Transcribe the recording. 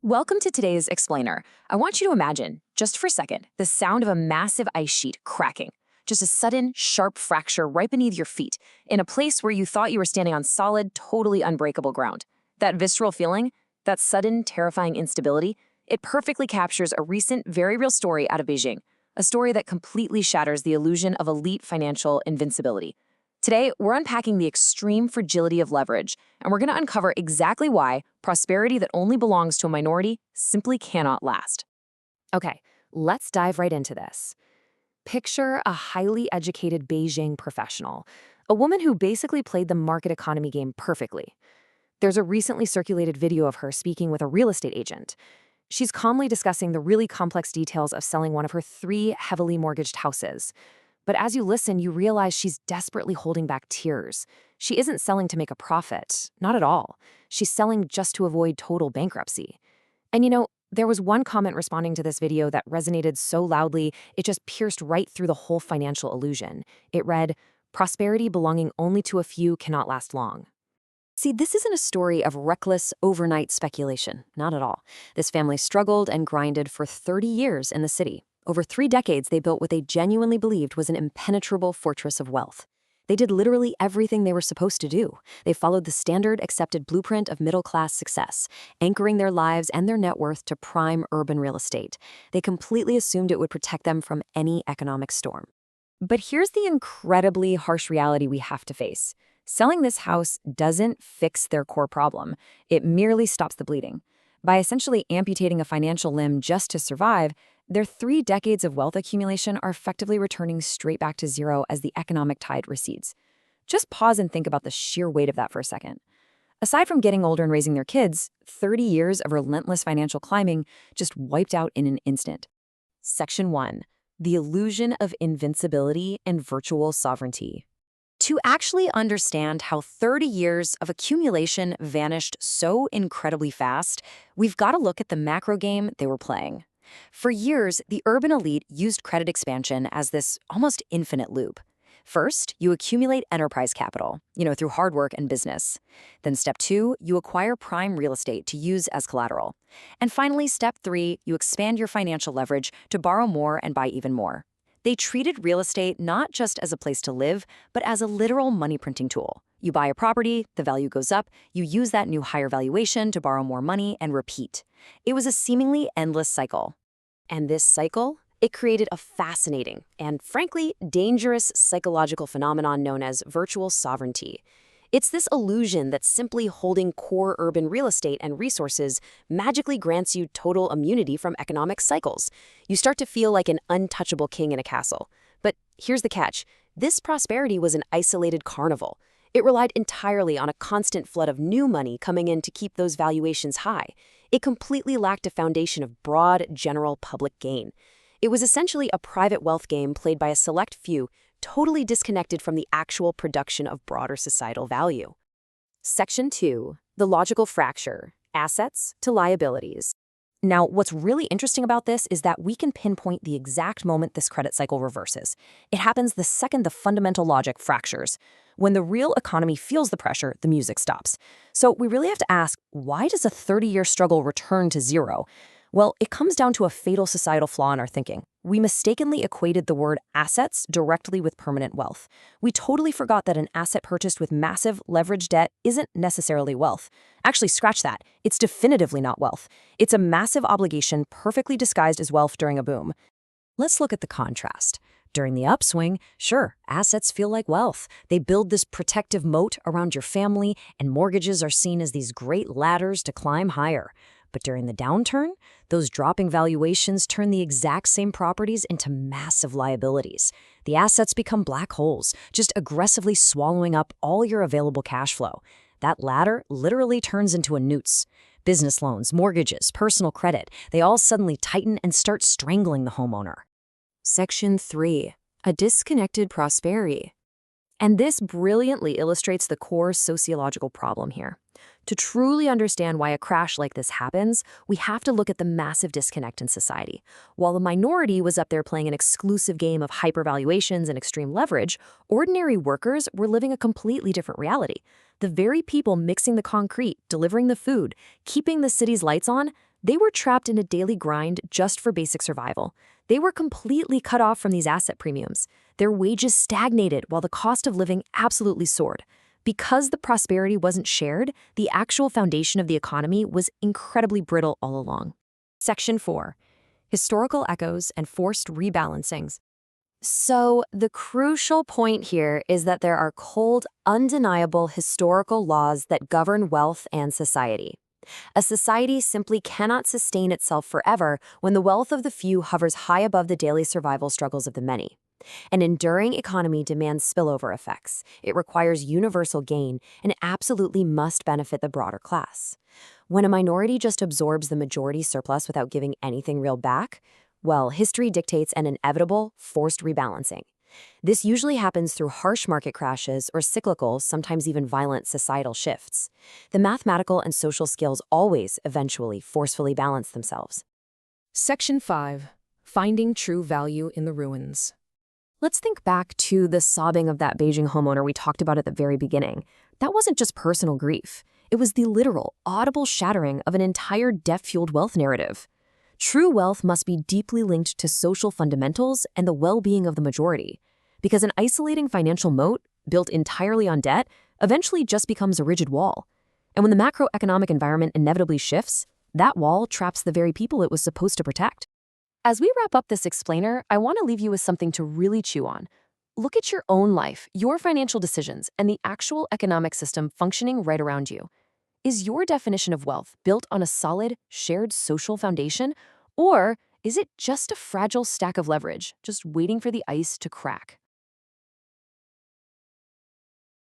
Welcome to today's Explainer. I want you to imagine, just for a second, the sound of a massive ice sheet cracking. Just a sudden, sharp fracture right beneath your feet, in a place where you thought you were standing on solid, totally unbreakable ground. That visceral feeling, that sudden, terrifying instability, it perfectly captures a recent, very real story out of Beijing. A story that completely shatters the illusion of elite financial invincibility. Today, we're unpacking the extreme fragility of leverage, and we're going to uncover exactly why prosperity that only belongs to a minority simply cannot last. Okay, let's dive right into this. Picture a highly educated Beijing professional, a woman who basically played the market economy game perfectly. There's a recently circulated video of her speaking with a real estate agent. She's calmly discussing the really complex details of selling one of her 3 heavily mortgaged houses. But as you listen, you realize she's desperately holding back tears. She isn't selling to make a profit, not at all. She's selling just to avoid total bankruptcy. And there was one comment responding to this video that resonated so loudly, it just pierced right through the whole financial illusion. It read, "Prosperity belonging only to a few cannot last long." See, this isn't a story of reckless, overnight speculation. Not at all. This family struggled and grinded for 30 years in the city. Over 3 decades, they built what they genuinely believed was an impenetrable fortress of wealth. They did literally everything they were supposed to do. They followed the standard accepted blueprint of middle-class success, anchoring their lives and their net worth to prime urban real estate. They completely assumed it would protect them from any economic storm. But here's the incredibly harsh reality we have to face. Selling this house doesn't fix their core problem. It merely stops the bleeding. By essentially amputating a financial limb just to survive, their 3 decades of wealth accumulation are effectively returning straight back to zero as the economic tide recedes. Just pause and think about the sheer weight of that for a second. Aside from getting older and raising their kids, 30 years of relentless financial climbing just wiped out in an instant. Section 1. The illusion of invincibility and virtual sovereignty. To actually understand how 30 years of accumulation vanished so incredibly fast, we've got to look at the macro game they were playing. For years, the urban elite used credit expansion as this almost infinite loop. First, you accumulate enterprise capital, through hard work and business. Then step 2, you acquire prime real estate to use as collateral. And finally, step 3, you expand your financial leverage to borrow more and buy even more. They treated real estate not just as a place to live, but as a literal money printing tool. You buy a property, the value goes up, you use that new higher valuation to borrow more money, and repeat. It was a seemingly endless cycle. And this cycle, it created a fascinating and, frankly, dangerous psychological phenomenon known as virtual sovereignty. It's this illusion that simply holding core urban real estate and resources magically grants you total immunity from economic cycles. You start to feel like an untouchable king in a castle. But here's the catch. This prosperity was an isolated carnival. It relied entirely on a constant flood of new money coming in to keep those valuations high. It completely lacked a foundation of broad, general public gain. It was essentially a private wealth game played by a select few, totally disconnected from the actual production of broader societal value. Section 2. The logical fracture. Assets to liabilities. Now, what's really interesting about this is that we can pinpoint the exact moment this credit cycle reverses. It happens the second the fundamental logic fractures. When the real economy feels the pressure, the music stops. So we really have to ask, why does a 30-year struggle return to zero? Well, it comes down to a fatal societal flaw in our thinking. We mistakenly equated the word assets directly with permanent wealth. We totally forgot that an asset purchased with massive leverage debt isn't necessarily wealth. Actually, scratch that. It's definitively not wealth. It's a massive obligation perfectly disguised as wealth during a boom. Let's look at the contrast. During the upswing, sure, assets feel like wealth. They build this protective moat around your family, and mortgages are seen as these great ladders to climb higher. But during the downturn, those dropping valuations turn the exact same properties into massive liabilities. The assets become black holes, just aggressively swallowing up all your available cash flow. That ladder literally turns into a noose. Business loans, mortgages, personal credit, they all suddenly tighten and start strangling the homeowner. Section 3. A disconnected prosperity. And this brilliantly illustrates the core sociological problem here. To truly understand why a crash like this happens, we have to look at the massive disconnect in society. While the minority was up there playing an exclusive game of hypervaluations and extreme leverage, ordinary workers were living a completely different reality. The very people mixing the concrete, delivering the food, keeping the city's lights on, They were trapped in a daily grind just for basic survival. They were completely cut off from these asset premiums. Their wages stagnated while the cost of living absolutely soared. Because the prosperity wasn't shared, the actual foundation of the economy was incredibly brittle all along. Section 4. Historical echoes and forced rebalancings. So, the crucial point here is that there are cold, undeniable historical laws that govern wealth and society. A society simply cannot sustain itself forever when the wealth of the few hovers high above the daily survival struggles of the many. An enduring economy demands spillover effects. It requires universal gain and absolutely must benefit the broader class. When a minority just absorbs the majority surplus without giving anything real back, well, history dictates an inevitable, forced rebalancing. This usually happens through harsh market crashes or cyclical, sometimes even violent societal shifts. The mathematical and social skills always, eventually, forcefully balance themselves. Section 5. Finding true value in the ruins. Let's think back to the sobbing of that Beijing homeowner we talked about at the very beginning. That wasn't just personal grief. It was the literal, audible shattering of an entire debt-fueled wealth narrative. True wealth must be deeply linked to social fundamentals and the well-being of the majority, because an isolating financial moat, built entirely on debt, eventually just becomes a rigid wall. And when the macroeconomic environment inevitably shifts, that wall traps the very people it was supposed to protect. As we wrap up this explainer, I want to leave you with something to really chew on. Look at your own life, your financial decisions, and the actual economic system functioning right around you. Is your definition of wealth built on a solid, shared social foundation, or is it just a fragile stack of leverage, just waiting for the ice to crack?